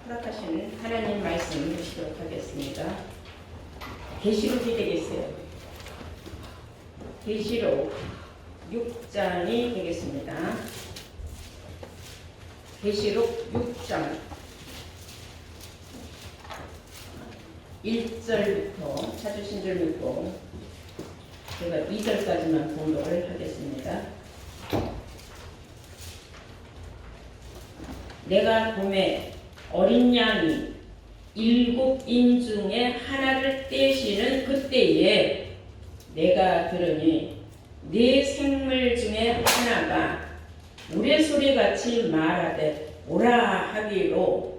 허락하시는 하나님 말씀 보시도록 하겠습니다. 계시록이 되겠어요. 계시록 6장이 되겠습니다. 계시록 6장 1절부터 찾으신 줄 믿고 제가 2절까지만 공독을 하겠습니다. 내가 봄에 어린 양이 7인 중에 하나를 떼시는 그때에 내가 들으니 네 생물 중에 하나가 우레소리같이 말하되 오라 하기로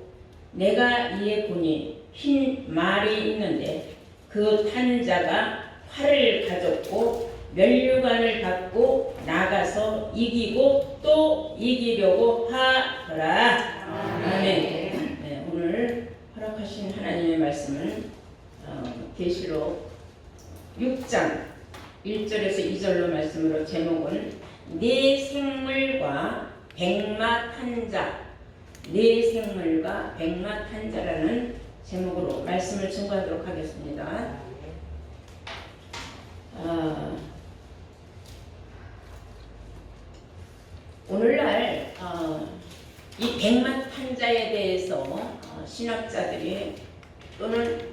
내가 이에 보니 흰 말이 있는데 그 탄 자가 활을 가졌고 면류관을 갖고 나가서 이기고 또 이기려고 하더라. 아멘. 네, 오늘 허락하신 하나님의 말씀을 계시록 6장 1절에서 2절로 말씀으로 제목은 네 생물과 백마 탄자, 네 생물과 백마 탄자라는 제목으로 말씀을 증거하도록 하겠습니다. 오늘날 이 백마 탄자에 대해서 신학자들이 또는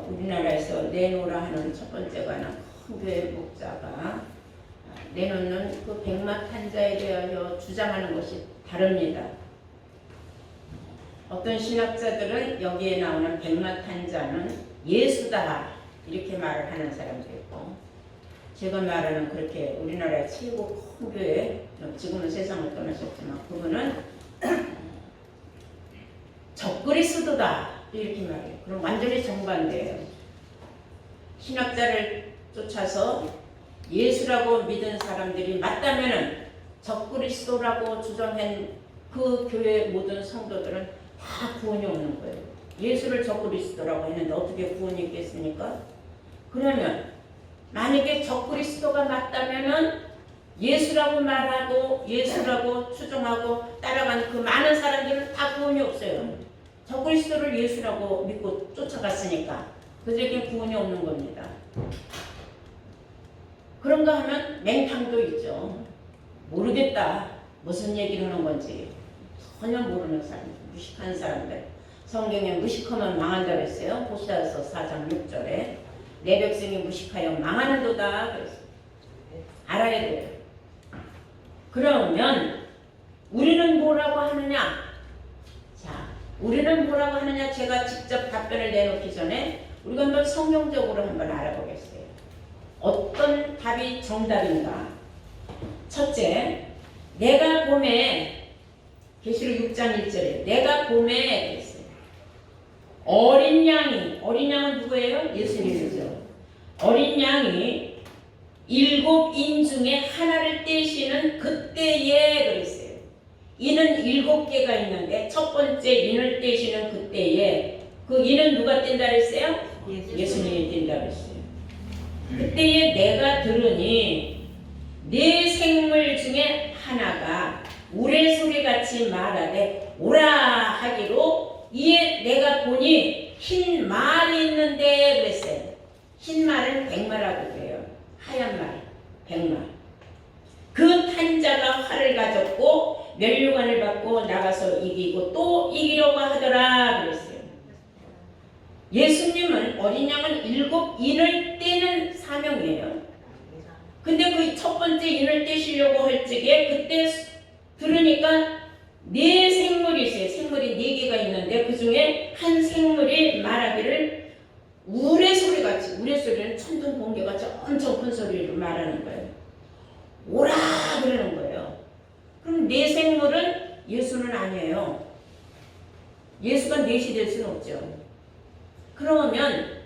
우리나라에서 내놓으라 하는 첫 번째 관한 큰 교회 목자가 내놓는 그 백마 탄자에 대하여 주장하는 것이 다릅니다. 어떤 신학자들은 여기에 나오는 백마 탄자는 예수다 이렇게 말을 하는 사람도 있고, 제가 말하는 그렇게 우리나라의 최고 큰 교회, 지금은 세상을 떠나셨지만 그분은 적그리스도다 이렇게 말해요. 그럼 완전히 정반대예요. 신학자를 쫓아서 예수라고 믿은 사람들이 맞다면은 적그리스도라고 주장한 그 교회 모든 성도들은 다 구원이 없는 거예요. 예수를 적그리스도라고 했는데 어떻게 구원이 있겠습니까? 그러면 만약에 적그리스도가 맞다면은 예수라고 말하고 예수라고 추종하고 따라가는 그 많은 사람들은 다 구원이 없어요. 적그리스도를 예수라고 믿고 쫓아갔으니까 그들에게 구원이 없는 겁니다. 그런가 하면 맹탕도 있죠. 모르겠다. 무슨 얘기를 하는 건지 전혀 모르는 사람들, 무식한 사람들. 성경에 무식하면 망한다고 했어요. 호세아서 4장 6절에 내 백성이 무식하여 망하는도다 그랬어요. 알아야 돼요. 그러면 우리는 뭐라고 하느냐? 자, 우리는 뭐라고 하느냐? 제가 직접 답변을 내놓기 전에 우리가 한번 성경적으로 한번 알아보겠어요. 어떤 답이 정답인가? 첫째, 내가 봄에 계시록 6장 1절에 내가 봄에 그랬어요. 어린 양은 누구예요? 예수님이죠. 어린 양이 7인 중에 하나를 떼시는 그때에 그랬어요. 이는 7개가 있는데 첫 번째 인을 떼시는 그때에 그 인은 누가 뗀다 그랬어요? 예수님이 뗀다 그랬어요. 그때에 내가 들으니 네 생물 중에 하나가 우레소리같이 말하되 오라 하기로 이에 내가 보니 흰 말이 있는데 그랬어요. 흰 말은 백마라고 그래요. 하얀 말, 백마. 그 탄자가 활을 가졌고 면류관을 받고 나가서 이기고 또 이기려고 하더라 그랬어요. 예수님은 어린 양은 7인을 떼는 사명이에요. 근데 그 첫 번째 인을 떼시려고 할 적에 그때 들으니까 네 생물이 있어요. 생물이 4개가 있는데 그 중에 한 생물이 말하기를 우레소리같이, 우레소리는 천둥 번개같이 엄청 큰 소리로 말하는 거예요. 오라 그러는 거예요. 그럼 네 생물은 예수는 아니에요. 예수가 넷이 될 수는 없죠. 그러면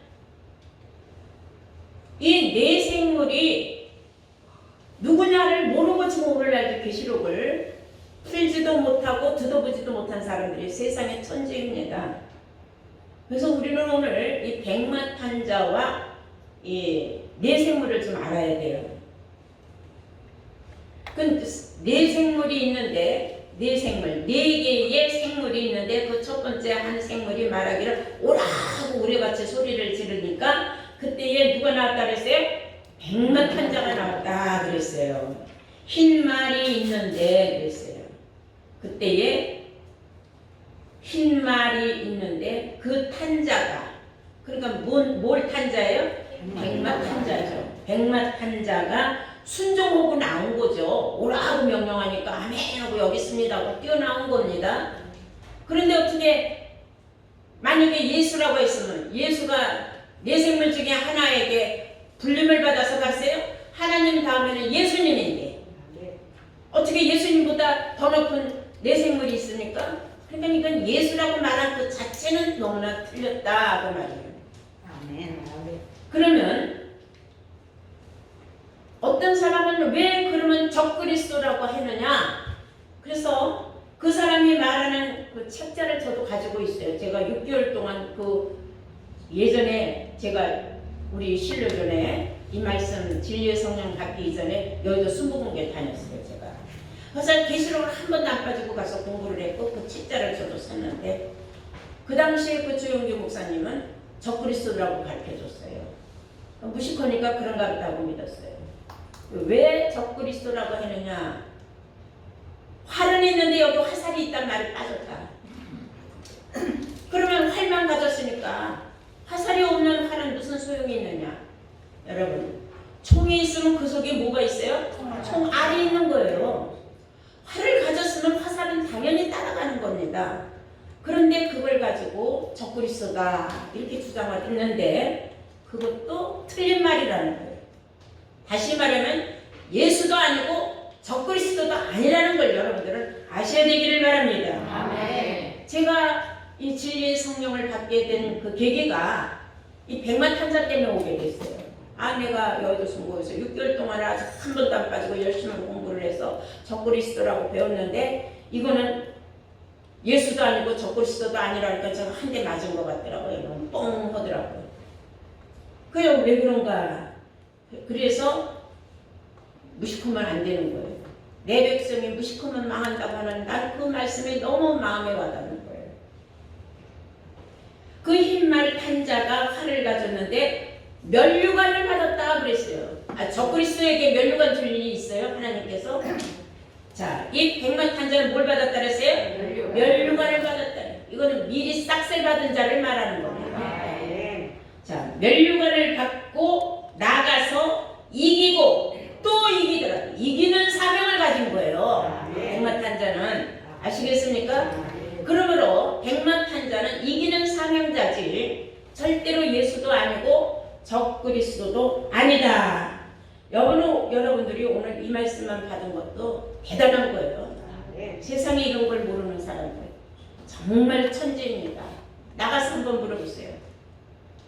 이 네 생물이 누구냐를 모르고 지금 오늘날 계시록을 풀지도 못하고 듣어보지도 못한 사람들이 세상의 천재입니다. 그래서 우리는 오늘 이 백마 탄자와 이 네 생물을 좀 알아야 돼요. 그 네 생물이 있는데 네 생물, 네 개의 생물이 있는데 그 첫 번째 한 생물이 말하기를 오라고 우레같이 소리를 지르니까 그때에 누가 나왔다 그랬어요? 백마탄자가 나왔다 그랬어요. 흰 말이 있는데 그랬어요. 그때에 흰 말이 있는데 그 탄자가, 그러니까 뭘 탄자예요? 백마탄자죠. 백마탄자가 순종하고 나온 거죠. 오라고 명령하니까 아멘 하고 여기 있습니다 하고 뛰어나온 겁니다. 그런데 어떻게 만약에 예수라고 했으면 예수가 네 생물 중에 하나에게 불림을 받아서 갔어요? 하나님 다음에는 예수님인데 어떻게 예수님보다 더 높은 네 생물이 있습니까? 그러니까 이건 예수라고 말한 그 자체는 너무나 틀렸다 그 말이에요. 아멘. 그러면 어떤 사람은 왜 그러면 적그리스도라고 했느냐? 그래서 그 사람이 말하는 그 책자를 저도 가지고 있어요. 제가 6개월 동안 그 예전에 제가 우리 신료전에 이 말씀 진리의 성령 받기 이전에 여의도 순복음교회 다녔어요. 제가. 그래서 계시록을 한 번도 안 빠지고 가서 공부를 했고 그 책자를 저도 샀는데 그 당시에 그 주영규 목사님은 적그리스도라고 가르쳐줬어요. 무식하니까 그런가 보다고 믿었어요. 왜 적그리스도라고 했느냐? 활은 있는데 여기 화살이 있단 말이 빠졌다. 그러면 활만 가졌으니까 화살이 없는 활은 무슨 소용이 있느냐? 여러분, 총이 있으면 그 속에 뭐가 있어요? 총알이 있는 거예요. 활을 가졌으면 화살은 당연히 따라가는 겁니다. 그런데 그걸 가지고 적그리스도다 이렇게 주장을 했는데 그것도 틀린 말이라는 거예요. 다시 말하면 예수도 아니고 적그리스도도 아니라는 걸 여러분들은 아셔야 되기를 바랍니다. 아멘. 제가 이 진리의 성령을 받게 된 그 계기가 이 백마탄자 때문에 오게 됐어요. 내가 여의도 순복음에서 6개월 동안 아주 한 번도 안 빠지고 열심히 공부를 해서 적그리스도라고 배웠는데 이거는 예수도 아니고 적그리스도도 아니라니까 제가 한 대 맞은 것 같더라고요. 너무 뻥 하더라고요. 그게 왜 그런가? 그래서 무식하면 안 되는 거예요. 내 백성이 무식하면 망한다고 하는 난 그 말씀이 너무 마음에 와닿는 거예요. 그 흰말 탄자가 활을 가졌는데 면류관을 받았다 그랬어요. 적그리스도에게 면류관 줄 일이 있어요? 하나님께서? 자, 이 백만 탄자는 뭘 받았다 그랬어요? 면류관을 받았다. 이거는 미리 싹쓸 받은 자를 말하는 겁니다. 자, 면류관을 받고 나가서 이기고 또 이기더라고요. 이기는 사명을 가진 거예요. 백마탄자는. 아시겠습니까? 그러므로 백마탄자는 이기는 사명자지 절대로 예수도 아니고 적그리스도도 아니다. 여러분들이 오늘 이 말씀만 받은 것도 대단한 거예요. 세상에 이런 걸 모르는 사람들 정말 천재입니다. 나가서 한번 물어보세요.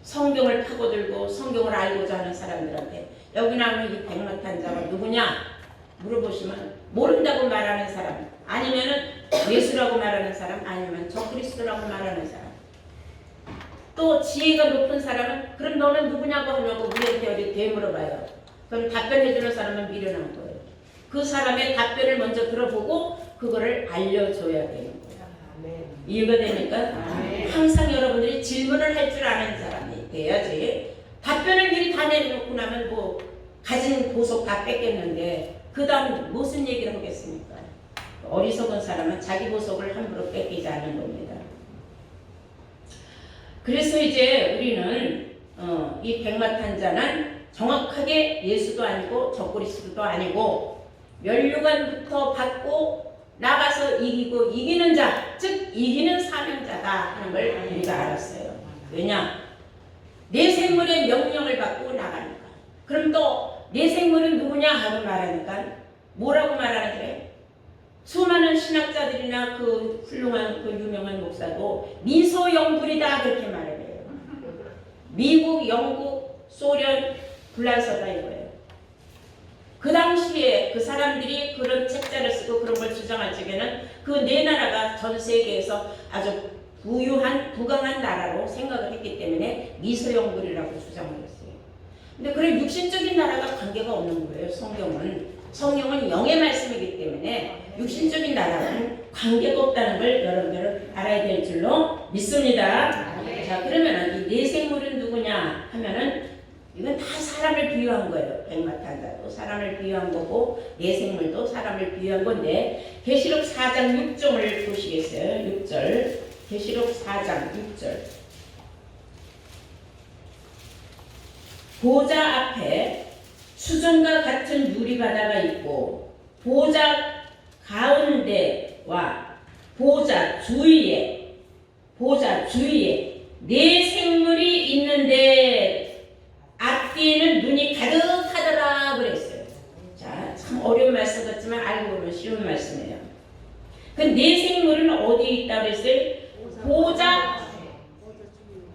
성경을 파고들고 성경을 알고자 하는 사람들한테 여기 나오는 이 백마탄자가 누구냐 물어보시면 모른다고 말하는 사람, 아니면은 예수라고 말하는 사람, 아니면 적그리스도라고 말하는 사람. 또 지혜가 높은 사람은 그럼 너는 누구냐고 하냐고 우리한테 어디 되물어봐요. 그럼 답변해주는 사람은 미련한 거예요. 그 사람의 답변을 먼저 들어보고 그거를 알려줘야 되는 거예요. 이해가 됩니까? 항상 여러분들이 질문을 할 줄 아는 사람이 돼야지. 답변을 미리 다 내놓고 나면 뭐 가진 보석 다 뺏겼는데 그 다음 무슨 얘기를 하겠습니까? 어리석은 사람은 자기 보석을 함부로 뺏기지 않는 겁니다. 그래서 이제 우리는 이 백마탄자는 정확하게 예수도 아니고 적그리스도도 아니고 면류관부터 받고 나가서 이기고 이기는 자, 즉 이기는 사명자다 하는 걸 우리가 알았어요. 왜냐? 내 생물의 명령을 받고 나가니까. 그럼 또 내 생물은 누구냐 하고 말하니까 뭐라고 말하는데 수많은 신학자들이나 그 훌륭한 그 유명한 목사도 미소영불이다 그렇게 말을 해요. 미국, 영국, 소련, 불란서다 이거예요. 그 당시에 그 사람들이 그런 책자를 쓰고 그런 걸 주장할 적에는 그 네 나라가 전 세계에서 아주 부강한 나라로 생각을 했기 때문에 미소영불이라고 주장을 했어요. 근데 그런 육신적인 나라가 관계가 없는 거예요. 성경은 영의 말씀이기 때문에 육신적인 나라는 관계가 없다는 걸 여러분들은 알아야 될 줄로 믿습니다. 네. 자, 그러면 이 내생물은 누구냐 하면은 이건 다 사람을 비유한 거예요. 백마탄자도 사람을 비유한 거고 내생물도 사람을 비유한 건데 계시록 4장 6절을 보시겠어요? 6절 계시록 4장 6절 보좌 앞에 수정과 같은 유리바다가 있고 보좌 가운데와 보좌 주위에 네 생물이 있는데 앞뒤에는 눈이 가득하더라 그랬어요. 자, 참 어려운 말씀 같지만 알고 보면 쉬운 말씀이에요. 그 네 생물은 어디에 있다 그랬어요? 보좌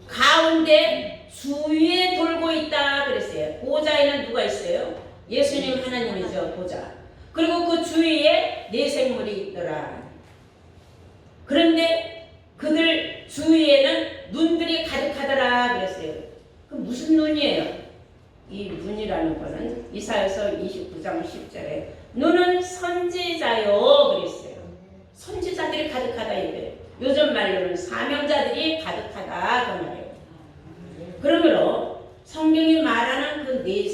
가운데 주위에 돌고 있다 그랬어요. 보좌에는 누가 있어요? 예수님 하나님이죠. 보좌. 그리고 그 주위에 네 생물이 있더라. 그런데 그들 주위에는 눈들이 가득하더라 그랬어요. 그 무슨 눈이에요? 이 눈이라는 거는 이사야서 29장 10절에 눈은 선지자요 그랬어요. 선지자들이 가득하다 이거예요. 요즘 말로는 사명자들이 가득하다 그 말이에요. 그러므로 성경이 말하는 그 네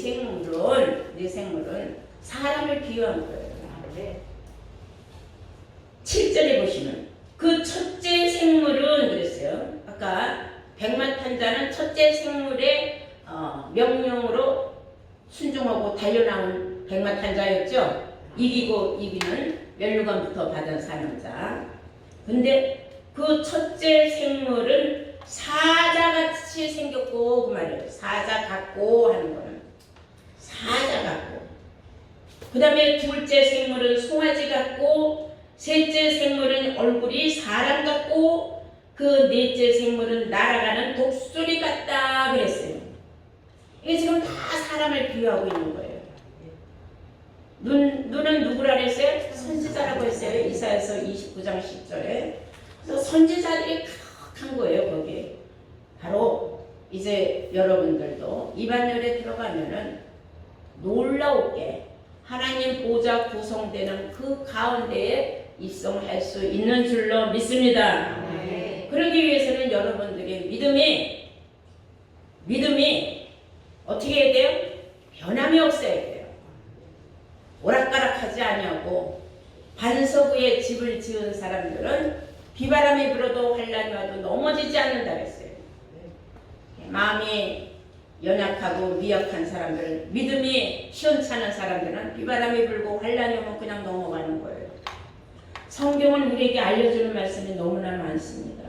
생물은 사람을 비유한 거예요. 7절에 보시면 그 첫째 생물은 그랬어요. 아까 백마탄자는 첫째 생물의 명령으로 순종하고 달려나온 백마탄자였죠. 이기는 면류관부터 받은 사명자. 근데 그 첫째 생물은 사자같이 생겼고 그 말이에요. 사자 같고 하는 거는 사자 같고. 그 다음에 둘째 생물은 송아지 같고 셋째 생물은 얼굴이 사람 같고 그 넷째 생물은 날아가는 독수리 같다 그랬어요. 이게 지금 다 사람을 비유하고 있는 거예요. 눈은 누구라 그랬어요? 선지자라고 했어요. 이사야서 29장 10절에. 그래서 선지자들이 가득한 거예요. 거기에. 바로 이제 여러분들도 이반열에 들어가면은 놀라우게 하나님 보좌 구성되는 그 가운데에 입성할 수 있는 줄로 믿습니다. 네. 그러기 위해서는 여러분들의 믿음이 어떻게 해야 돼요? 변함이 없어야 돼요. 오락가락하지 아니하고 반석 위에 집을 지은 사람들은 비바람이 불어도 환란이 와도 넘어지지 않는다 그랬어요. 마음이 연약하고 미약한 사람들, 믿음이 시원찮은 사람들은 비바람이 불고 환란이 오면 그냥 넘어가는 거예요. 성경은 우리에게 알려주는 말씀이 너무나 많습니다.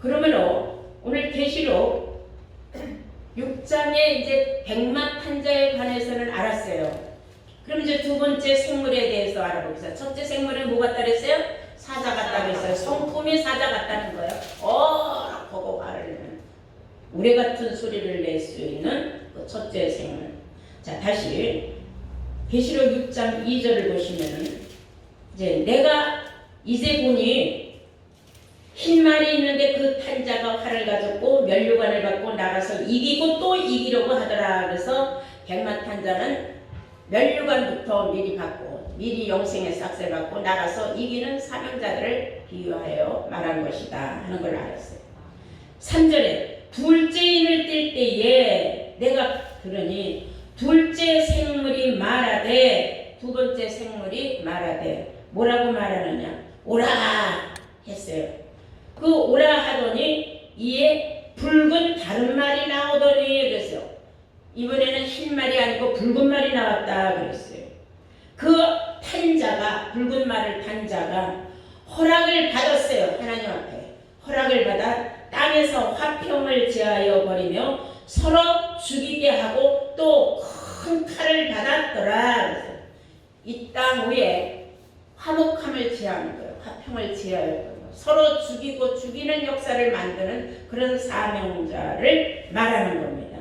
그러므로 오늘 계시록 6장에 이제 백마탄자에 관해서는 알았어요. 그럼 이제 두 번째 생물에 대해서 알아보겠습니다. 첫째 생물은 뭐 같다 그랬어요? 사자 같다 그랬어요. 성품이 사자 같다는 거예요. 보고 말하려면 우레 같은 소리를 낼 수 있는 그 첫째 생물. 자, 다시 계시록 6장 2절을 보시면은 이제 내가 이제 보니 흰 말이 있는데 그 탄자가 활을 가졌고 면류관을 받고 나가서 이기고 또 이기려고 하더라. 그래서 백마탄자는 면류관부터 미리 받고 미리 영생의 싹을 받고 나가서 이기는 사명자들을 비유하여 말한 것이다 하는 걸 알았어요. 3절에 둘째 인을 뗄 때에 내가 들으니 둘째 생물이 말하되 두 번째 생물이 말하되 뭐라고 말하느냐? 오라 했어요. 그 오라 하더니 이에 붉은 다른 말이 나오더니 그랬어요. 이번에는 흰 말이 아니고 붉은 말이 나왔다 그랬어요. 그 탄자가 붉은 말을 탄자가 허락을 받았어요. 하나님 앞에 허락을 받아 땅에서 화평을 제하여 버리며 서로 죽이게 하고 또 큰 칼을 받았더라. 이 땅 위에 화목함을 제하는 거예요. 화평을 제하여 버리며 서로 죽이고 죽이는 역사를 만드는 그런 사명자를 말하는 겁니다.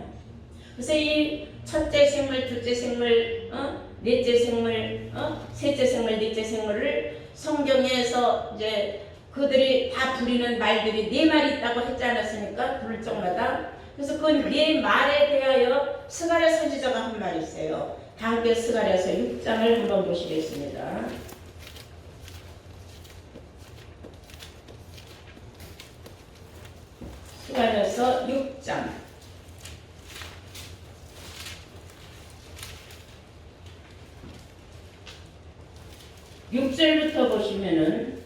그래서 이 첫째 생물, 둘째 생물, 넷째 생물, 셋째 생물, 넷째 생물을 성경에서 이제 그들이 다 부리는 말들이 네 말이 있다고 했지 않았습니까? 부를 적마다. 그래서 그 네 말에 대하여 스가랴 선지자가 한 말이 있어요. 다 함께 스가랴서 6장을 한번 보시겠습니다. 스가랴서 6장 6절부터 보시면은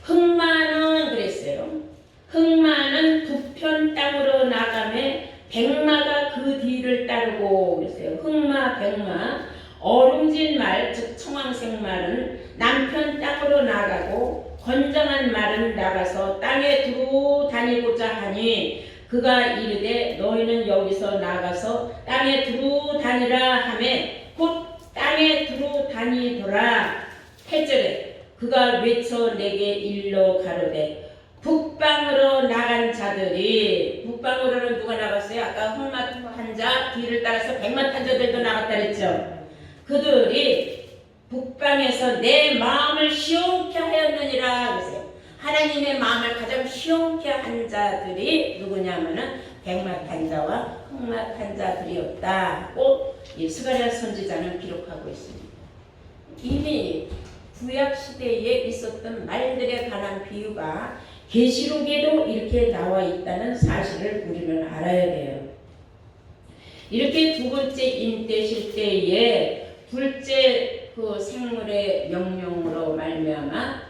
흑마는 그랬어요. 흑마는 북편 땅으로 나가매 백마가 그 뒤를 따르고 그랬어요. 흑마, 백마, 어룽진 말, 즉 청황색 말은 남편 땅으로 나가고 건장한 말은 나가서 땅에 두루 다니고자 하니 그가 이르되 너희는 여기서 나가서 땅에 두루 다니라 하매 곧 땅에 두루 다니더라. 8절에 그가 외쳐 내게 일러 가로되 북방으로 나간 자들이 북방으로는 누가 나갔어요? 아까 흑마 탄자 뒤를 따라서 백마 탄자들도 나갔다 그랬죠. 그들이 북방에서 내 마음을 시원케 하였느니라 그랬어요. 하나님의 마음을 가장 시원케 한 자들이 누구냐면은 백마 탄자와 흑마 탄자들이었다고 이 스가랴 선지자는 기록하고 있습니다. 이미 구약 시대에 있었던 말들에 관한 비유가 계시록에도 이렇게 나와 있다는 사실을 우리는 알아야 돼요. 이렇게 두 번째 인되실 때에 둘째 그 생물의 명령으로 말미암아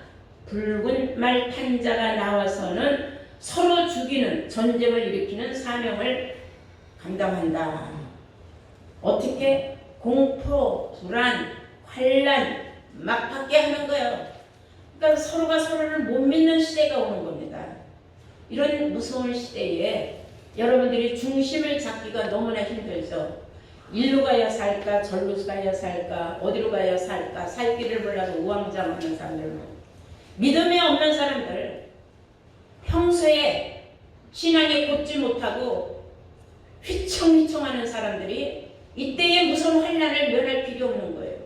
붉은 말 탄자가 나와서는 서로 죽이는 전쟁을 일으키는 사명을 감당한다. 어떻게? 공포, 불안, 환란 막 받게 하는 거예요. 그러니까 서로가 서로를 못 믿는 시대가 오는 겁니다. 이런 무서운 시대에 여러분들이 중심을 잡기가 너무나 힘들죠. 일로 가야 살까, 절로 가야 살까, 어디로 가야 살까, 살 길을 몰라서 우왕좌왕하는 사람들, 믿음이 없는 사람들, 평소에 신앙에 곧지 못하고 휘청휘청하는 사람들이 이때의 무서운 환난을 면할 필요 없는 거예요.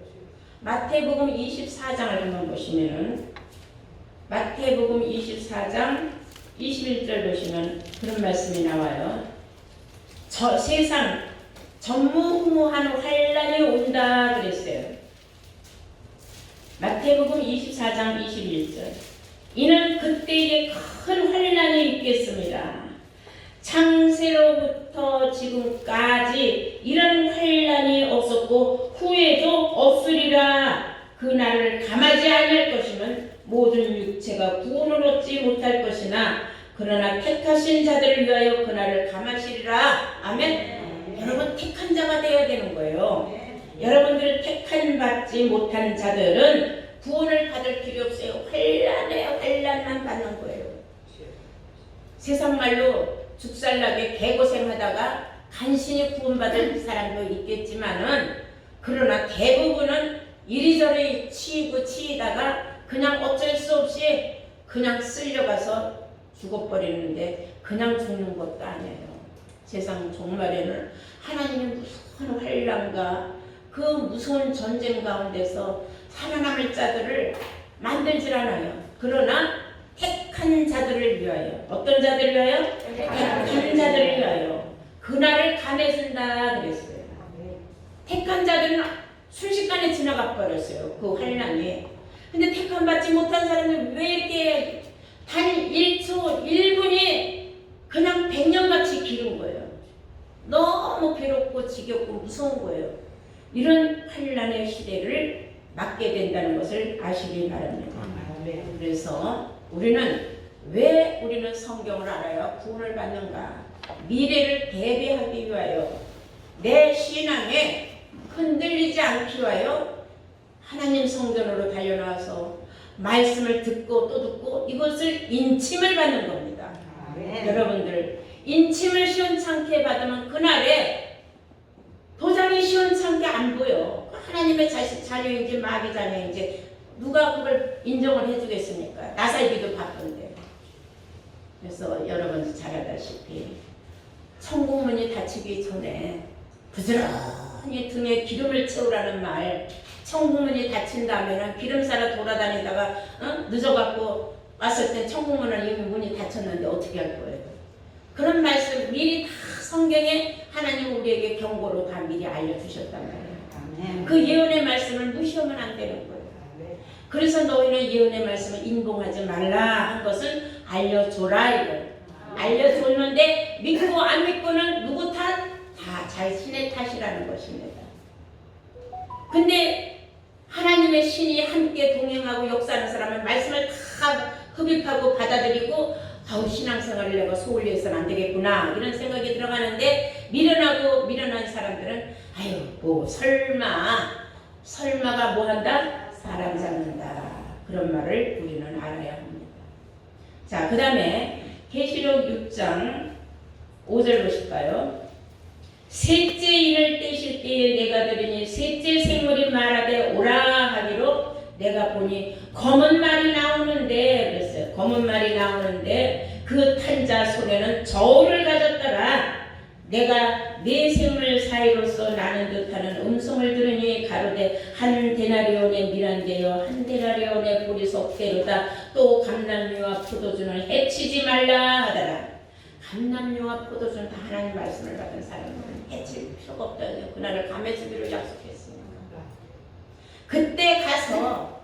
마태복음 24장을 한번 보시면은 마태복음 24장 21절 보시면 그런 말씀이 나와요. 세상 전무후무한 환란이 온다 그랬어요. 마태복음 24장 21절. 이는 그때에 큰 환란이 있겠습니다. 창세로부터 지금까지 이런 환란이 없었고 후에도 없으리라. 그 날을 감하지 아니할 것이면 모든 육체가 구원을 얻지 못할 것이나 그러나 택하신 자들을 위하여 그 날을 감하시리라. 아멘. 여러분 택한 자가 되어야 되는 거예요. 여러분들 택한 받지 못한 자들은 구원을 받을 필요 없어요. 환란만 받는 거예요. 세상 말로 죽살나게 개고생하다가 간신히 구원받을 사람도 있겠지만은 그러나 대부분은 이리저리 치이다가 그냥 어쩔 수 없이 그냥 쓸려가서 죽어버리는데 그냥 죽는 것도 아니에요. 세상 종말에는 하나님의 무서운 환란과 그 무서운 전쟁 가운데서 살아남을 자들을 만들질 않아요. 그러나 택한 자들을 위하여, 어떤 자들을 위하여? 택한 자들을 위하여 그날을 감해준다 그랬어요. 택한 자들은 순식간에 지나가 버렸어요. 그 환란이. 근데 택한 받지 못한 사람은 왜 이렇게 단 1초 1분이 그냥 100년같이 길은 거예요. 너무 괴롭고 지겹고 무서운 거예요. 이런 환란의 시대를 맞게 된다는 것을 아시기 바랍니다. 그래서 우리는 성경을 알아야 구원을 받는가? 미래를 대비하기 위하여 내 신앙에 흔들리지 않기 위하여 하나님 성전으로 달려나와서 말씀을 듣고 또 듣고 이것을 인침을 받는 겁니다. 여러분들 인침을 시원찮게 받으면 그날에 도장이 시원찮게 안 보여. 하나님의 자녀인지 마귀 자녀인지 누가 그걸 인정을 해주겠습니까? 나 살기도 바쁜데. 그래서 여러분 잘 알다시피 천국문이 닫히기 전에 부지런히 등에 기름을 채우라는 말, 천국문이 닫힌 다음에는 기름 사러 돌아다니다가 늦어갖고 왔을 때 천국문은 이미 문이 닫혔는데 어떻게 할 거예요? 그런 말씀 미리 다 성경에 하나님 우리에게 경고로 다 미리 알려주셨단 말이에요. 그 예언의 말씀을 무시하면 안 되는 거예요. 그래서 너희는 예언의 말씀을 인봉하지 말라 한 것을 알려줘라 이거예요. 알려줬는데 믿고 안 믿고는 누구 탓? 다 자신의 탓이라는 것입니다. 근데 하나님의 신이 함께 동행하고 역사하는 사람은 말씀을 다 흡입하고 받아들이고 아우 신앙생활을 내가 소홀히 해서는 안 되겠구나 이런 생각이 들어가는데 미련한 사람들은 아유 뭐 설마가 뭐한다? 사람 잡는다 그런 말을 우리는 알아야 합니다. 자, 그 다음에 계시록 6장 5절 보실까요? 셋째 인을 떼실 때에 내가 들으니 셋째 생물이 말하되 오라 하기로 내가 보니 검은 말이 나오는데 그랬어요. 검은 말이 나오는데 그 탄 자 손에는 저울을 가졌더라. 내가 네 생물 사이로서 나는 듯하는 음성을 들으니 가로되 한 데나리온의 미란데요 한 데나리온의 보리석대로다 또 감람류와 포도주는 해치지 말라 하더라. 감람류와 포도주는 다 하나님 말씀을 받은 사람은 해칠 필요가 없다. 그날을 감해 주기로 약속했습니다. 그때 가서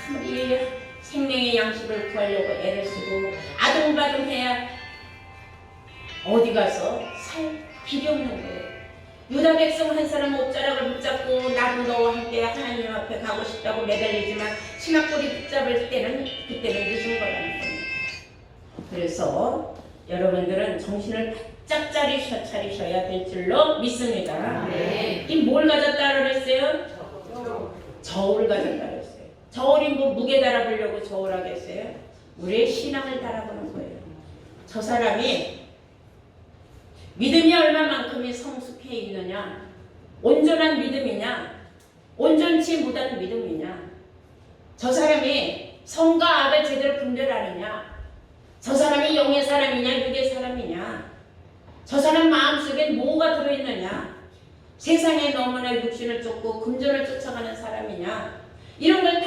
아무리 생명의 양식을 구하려고 애를 쓰고 아둥바둥해야 어디 가서 살 길이 없는 거예요. 유다 백성 한 사람 옷자락을 붙잡고 나도 너와 함께 하나님 앞에 가고 싶다고 매달리지만 치마꼬리 붙잡을 때는 그때는 늦은 거라는 겁니다. 그래서 여러분들은 정신을 바짝 차리셔야 될 줄로 믿습니다. 네. 이 뭘 가졌다 그랬어요? 저울을 가졌다 그랬어요. 저울이 뭐 무게 달아보려고 저울 하겠어요? 우리의 신앙을 달아보는 거예요. 저 사람이 믿음이 얼마만큼이 성숙해 있느냐? 온전한 믿음이냐? 온전치 못한 믿음이냐? 저 사람이 성과 악을 제대로 분별하느냐? 저 사람이 영의 사람이냐? 육의 사람이냐? 저 사람 마음속에 뭐가 들어있느냐? 세상에 너무나 육신을 쫓고 금전을 쫓아가는 사람이냐? 이런 걸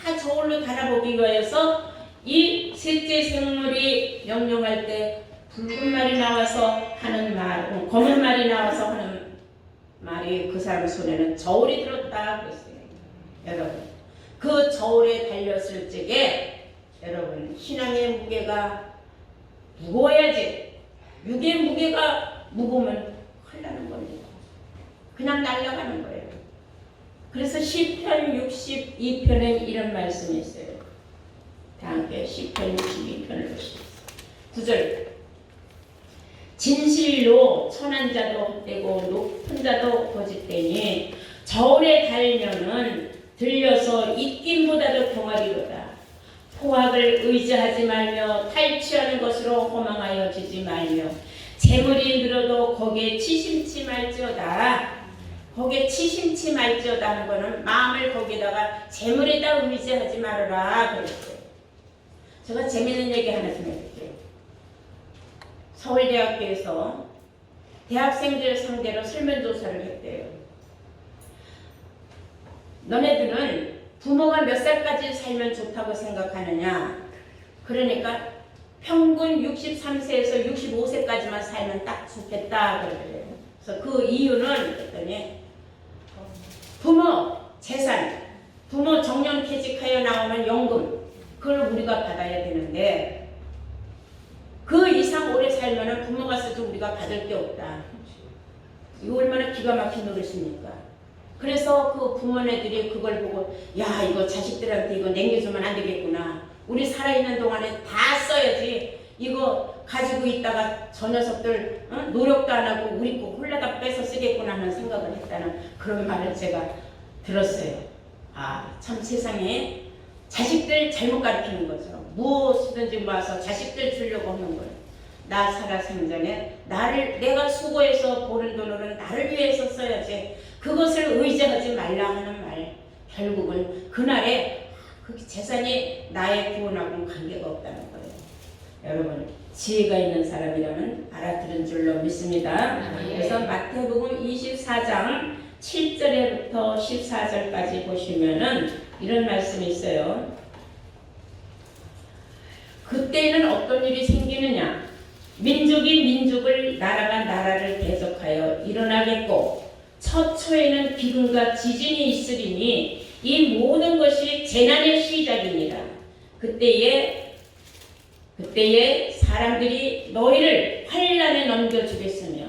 다 저울로 달아보기 위해서 이 셋째 생물이 명령할 때 붉은 말이 나와서 하는 말, 검은 말이 나와서 하는 말이 그 사람 손에는 저울이 들었다 그랬어요. 여러분, 그 저울에 달렸을 적에 여러분 신앙의 무게가 무거워야지. 육의 무게가 무거우면 큰일 나는 겁니다. 그냥 날아가는 거예요. 그래서 시편 62편에 이런 말씀이 있어요. 다 함께 시편 62편을 보시겠습니다. 9절 진실로 천한 자도 헛되고 높은 자도 거짓되니 저울에 달면은 들려서 입김보다도 병아리로다. 포악을 의지하지 말며 탈취하는 것으로 허망하여 지지 말며 재물이 늘어도 거기에 치심치 말지어다. 거기에 치심치 말지어다 하는 거는 마음을 거기다가 재물에다 의지하지 말아라 그랬어요. 제가 재미있는 얘기 하나 좀 해볼게요. 서울대학교에서 대학생들 상대로 설문조사를 했대요. 너네들은 부모가 몇 살까지 살면 좋다고 생각하느냐? 그러니까 평균 63세에서 65세까지만 살면 딱 좋겠다 그러더래요. 그래서 그 이유는 그랬더니 부모 재산, 부모 정년퇴직하여 나오면 연금 그걸 우리가 받아야 되는데 그 이상 오래 살면은 부모가 써도 우리가 받을 게 없다. 이거 얼마나 기가 막힌 노릇입니까? 그래서 그 부모네들이 그걸 보고 야 이거 자식들한테 이거 남겨주면 안 되겠구나. 우리 살아있는 동안에 다 써야지. 이거 가지고 있다가 저 녀석들 노력도 안 하고 우리 거 홀라다 뺏어 쓰겠구나 하는 생각을 했다는 그런 말을 제가 들었어요. 아, 참 세상에 자식들 잘못 가르치는 거죠. 무엇이든지 모아서 자식들 주려고 하는 거예요. 나 살아 생전에 내가 수고해서 버는 돈으로는 나를 위해서 써야지. 그것을 의지하지 말라 하는 말. 결국은 그날에 그 재산이 나의 구원하고는 관계가 없다는 거예요. 여러분 지혜가 있는 사람이라는 알아들은 줄로 믿습니다. 그래서 마태복음 24장 7절에부터 14절까지 보시면은 이런 말씀이 있어요. 그때는 어떤 일이 생기느냐? 민족이 민족을 나라가 나라를 대적하여 일어나겠고 처초에는 기근과 지진이 있으리니 이 모든 것이 재난의 시작이니라. 그때에 사람들이 너희를 환난에 넘겨주겠으며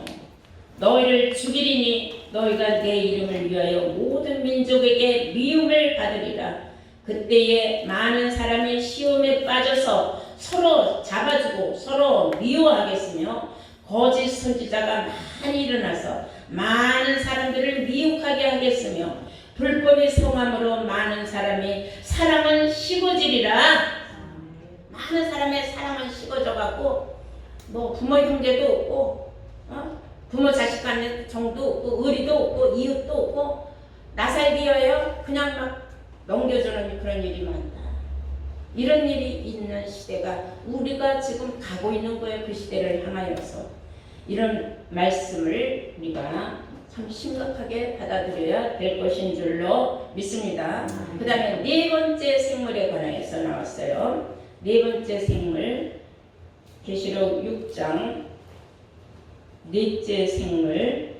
너희를 죽이리니 너희가 내 이름을 위하여 모든 민족에게 미움을 받으리라. 그때에 많은 사람이 시험에 빠져서 서로 잡아주고 서로 미워하겠으며 거짓 선지자가 많이 일어나서 많은 사람들을 미혹하게 하겠으며 불법의 성함으로 많은 사람이 사랑은 식어지리라. 많은 사람의 사랑은 식어져갖고 뭐 부모 형제도 없고 부모 자식 간의 정도 없고 의리도 없고 이웃도 없고 나살기여요 그냥 막 넘겨주는 그런 일이 많다. 이런 일이 있는 시대가 우리가 지금 가고 있는 거예요. 그 시대를 향하여서 이런 말씀을 우리가 참 심각하게 받아들여야 될 것인 줄로 믿습니다. 그 다음에 네 번째 생물에 관하여서 나왔어요. 네 번째 생물 계시록 6장 넷째 생물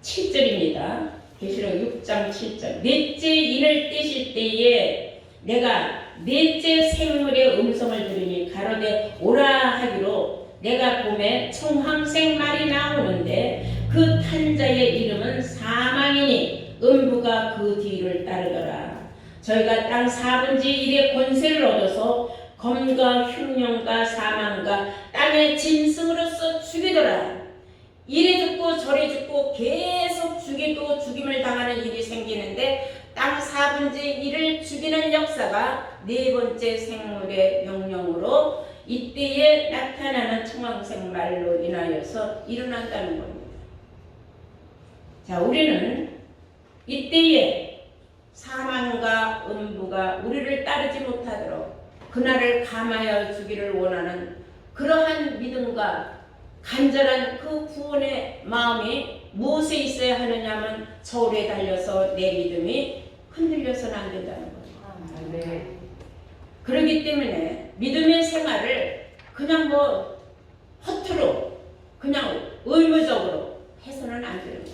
7절입니다. 계시록 6장 7절 넷째 인을 떼실 때에 내가 넷째 생물의 음성을 들으니 가로되 오라 하기로 내가 봄에 청황색 말이 나오는데 그 탄자의 이름은 사망이니 음부가 그 뒤를 따르더라. 저희가 땅 4분의 1의 권세를 얻어서 검과 흉령과 사망과 땅의 짐승으로서 죽이더라. 이래 죽고 저래 죽고 계속 죽이고 죽임을 당하는 일이 생기는데 땅 4분의 1을 죽이는 역사가 네 번째 생물의 명령으로 이때에 나타나는 청황색 말로 인하여서 일어난다는 겁니다. 자, 우리는 이때에 사망과 음부가 우리를 따르지 못하도록 그날을 감하여 주기를 원하는 그러한 믿음과 간절한 그 구원의 마음이 무엇에 있어야 하느냐면 저울에 달려서 내 믿음이 흔들려서는 안 된다는 거죠. 네. 그렇기 때문에 믿음의 생활을 그냥 뭐 허투루 그냥 의무적으로 해서는 안 되는 거죠.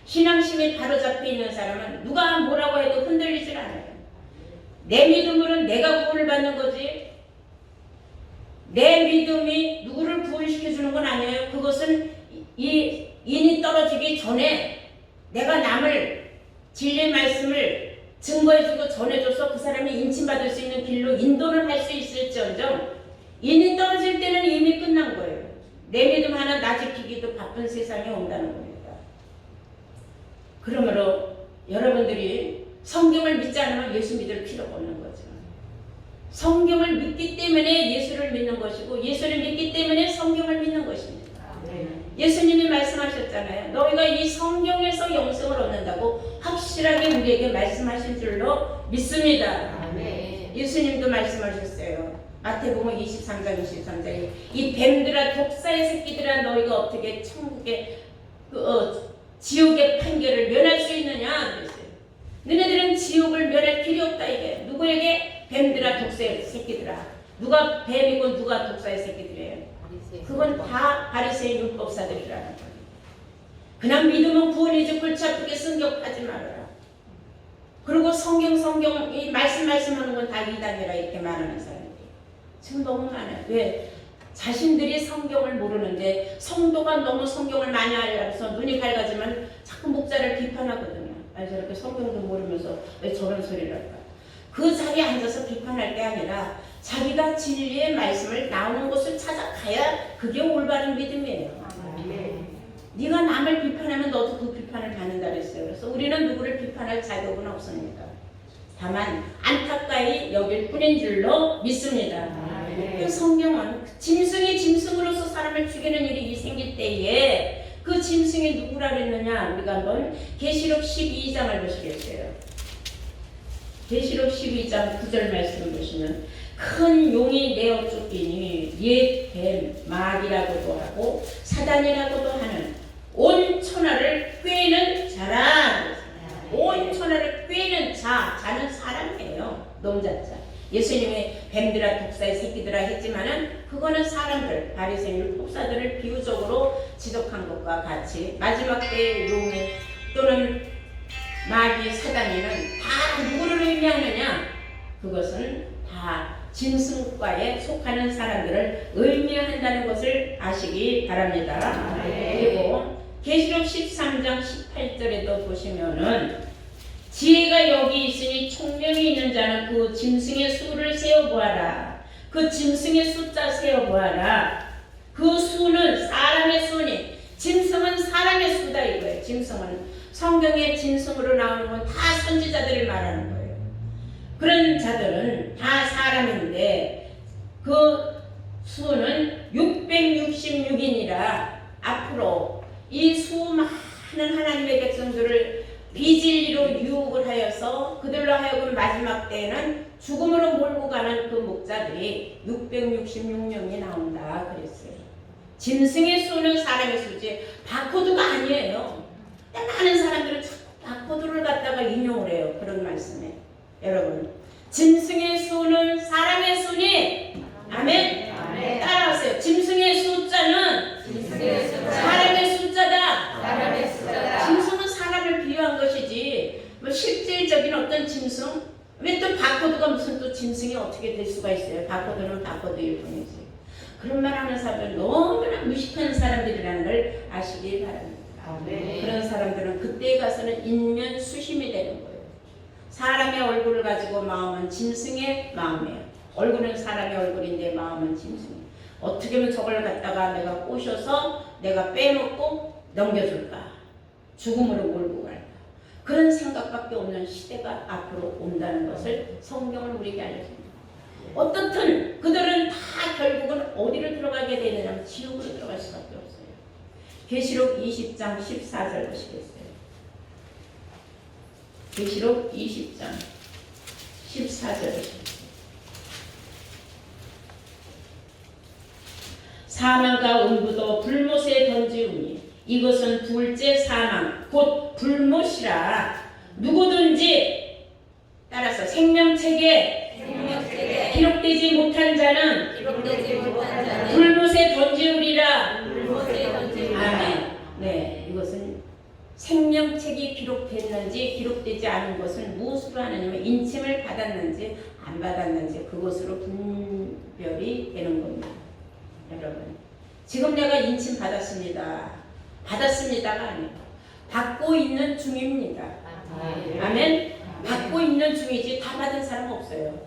신앙심이 바로잡혀 있는 사람은 누가 뭐라고 해도 흔들리질 않아요. 내 믿음으로는 내가 구원을 받는 거지 내 믿음이 누구를 구원시켜주는 건 아니에요. 그것은 이 인이 떨어지기 전에 내가 남을 진리의 말씀을 증거해주고 전해줘서 그 사람이 인침받을 수 있는 길로 인도를 할 수 있을지언정 인이 떨어질 때는 이미 끝난 거예요. 내 믿음 하나 나 지키기도 바쁜 세상에 온다는 겁니다. 그러므로 여러분들이 성경을 믿지 않으면 예수 믿을 필요가 없는 거죠. 성경을 믿기 때문에 예수를 믿는 것이고 예수를 믿기 때문에 성경을 믿는 것입니다. 예수님이 말씀하셨잖아요. 너희가 이 성경에서 영생을 얻는다고 확실하게 우리에게 말씀하신 줄로 믿습니다. 예수님도 말씀하셨어요. 마태복음 23장 23절에 이 뱀들아 독사의 새끼들아 너희가 어떻게 천국의 지옥의 판결을 면할 수 있느냐 그랬어요. 너네들은 지옥을 면할 필요 없다 이게. 누구에게? 뱀들아 독사의 새끼들아. 누가 뱀이고 누가 독사의 새끼들이에요? 그건 다 바리새인 율법사들이라는 거예요. 그냥 믿으면 구원이지 골치 아프게 승격하지 말아라. 그리고 성경이 말씀하는 건 다 이단이라 이렇게 말하는 사람들이 지금 너무 많아요. 왜? 자신들이 성경을 모르는데 성도가 너무 성경을 많이 알아서 눈이 밝아지면 자꾸 목자를 비판하거든요. 아니 저렇게 성경도 모르면서 왜 저런 소리를 할까? 그 자리에 앉아서 비판할 게 아니라 자기가 진리의 말씀을 나오는 곳을 찾아가야 그게 올바른 믿음이에요. 네가 남을 비판하면 너도 그 비판을 받는다 그랬어요. 그래서 우리는 누구를 비판할 자격은 없습니다. 다만 안타까이 여길 뿐인 줄로 믿습니다. 그 성경은 짐승이 짐승으로서 사람을 죽이는 일이 생길 때에 그 짐승이 누구라 그랬느냐 우리가 한번 계시록 12장을 보시겠어요. 계시록 12장 9절 말씀을 보시면 큰 용이 내어 쫓기니 옛 뱀 마귀라고도 하고 사단이라고도 하는 온 천하를 꿰는 자라. 온 천하를 꿰는 자는 사람이에요. 놈자자. 예수님이 뱀들아 독사의 새끼들아 했지만은 그거는 사람들 바리새인 율법사들을 비유적으로 지적한 것과 같이 마지막 때의 용이 또는 마귀 사단이는 다 누구를 의미하느냐? 그것은 다 짐승과에 속하는 사람들을 의미한다는 것을 아시기 바랍니다. 그리고 계시록 13장 18절에도 보시면은 지혜가 여기 있으니 총명이 있는 자는 그 짐승의 수를 세어보아라. 그 짐승의 숫자 세어보아라. 그 수는 사람의 수니, 짐승은 사람의 수다 이거예요. 짐승은 성경에 짐승으로 나오는 건 다 선지자들을 말하는 거예요. 그런 자들은 다 사람인데 그 수는 666이니라. 앞으로 이 수많은 하나님의 백성들을 비진리로 유혹을 하여서 그들로 하여금 마지막 때에는 죽음으로 몰고 가는 그 목자들이 666명이 나온다 그랬어요. 짐승의 수는 사람의 수지 바코드가 아니에요. 많은 사람들은 바코드를 갖다가 인용을 해요. 그런 말씀에. 여러분, 짐승의 수는 사람의 수니? 아멘? 아멘. 따라하세요. 짐승의 숫자는 사람의 숫자다. 사람의 숫자다. 짐승은 사람을 비유한 것이지 뭐 실질적인 어떤 짐승? 왜 또 바코드가 무슨 또 짐승이 어떻게 될 수가 있어요? 바코드는 바코드일 뿐이지. 그런 말 하는 사람들 너무나 무식한 사람들이라는 걸 아시기 바랍니다. 아멘. 그런 사람들은 그때에 가서는 인면수심이 되는 거예요. 사람의 얼굴을 가지고 마음은 짐승의 마음이에요. 얼굴은 사람의 얼굴인데 마음은 짐승이에요. 어떻게 하면 저걸 갖다가 내가 꼬셔서 내가 빼먹고 넘겨줄까? 죽음으로 몰고 갈까? 그런 생각밖에 없는 시대가 앞으로 온다는 것을 성경은 우리에게 알려줍니다. 어떻든 그들은 다 결국은 어디로 들어가게 되느냐면 지옥으로 들어갈 수밖에 없어요. 계시록 20장 14절 보시겠어요? 계시록 20장 14절 보시겠어요? 사망과 음부도 불못에 던지우니 이것은 둘째 사망 곧 불못이라. 누구든지 따라서 생명책에 기록되지 못한 자는 불못에 던지우리라. 아멘. 네, 이것은 생명책이 기록됐는지 기록되지 않은 것을 무엇으로 하느냐면 인침을 받았는지 안 받았는지 그것으로 분별이 되는 겁니다. 여러분, 지금 내가 인침 받았습니다가 아니고 받고 있는 중입니다. 아멘. 받고 있는 중이지 다 받은 사람 없어요.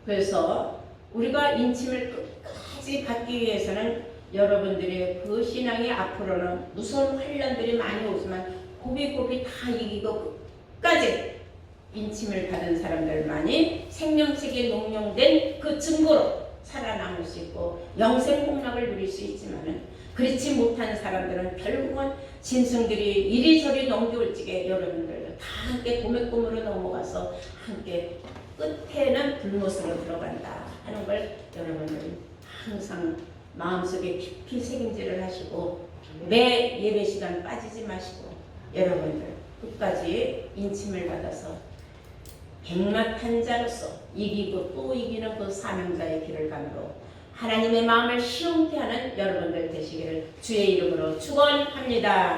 그래서 우리가 인침을 끝까지 받기 위해서는 여러분들의 그 신앙이 앞으로는 무서운 환란들이 많이 오지만 고비고비 다 이기고 끝까지 인침을 받은 사람들만이 생명책에 농용된 그 증거로 살아남을 수 있고 영생 복락을 누릴 수 있지만은 그렇지 못한 사람들은 결국은 짐승들이 이리저리 넘겨올 적에 여러분들 다 함께 도매꿈으로 넘어가서 함께 끝에는 불못으로 들어간다 하는 걸 여러분들 항상 마음속에 깊이 새김질을 하시고 매 예배 시간 빠지지 마시고 여러분들 끝까지 인침을 받아서 백마탄자로서 이기고 또 이기는 그 사명자의 길을 가므로 하나님의 마음을 시원케 하는 여러분들 되시기를 주의 이름으로 축원합니다.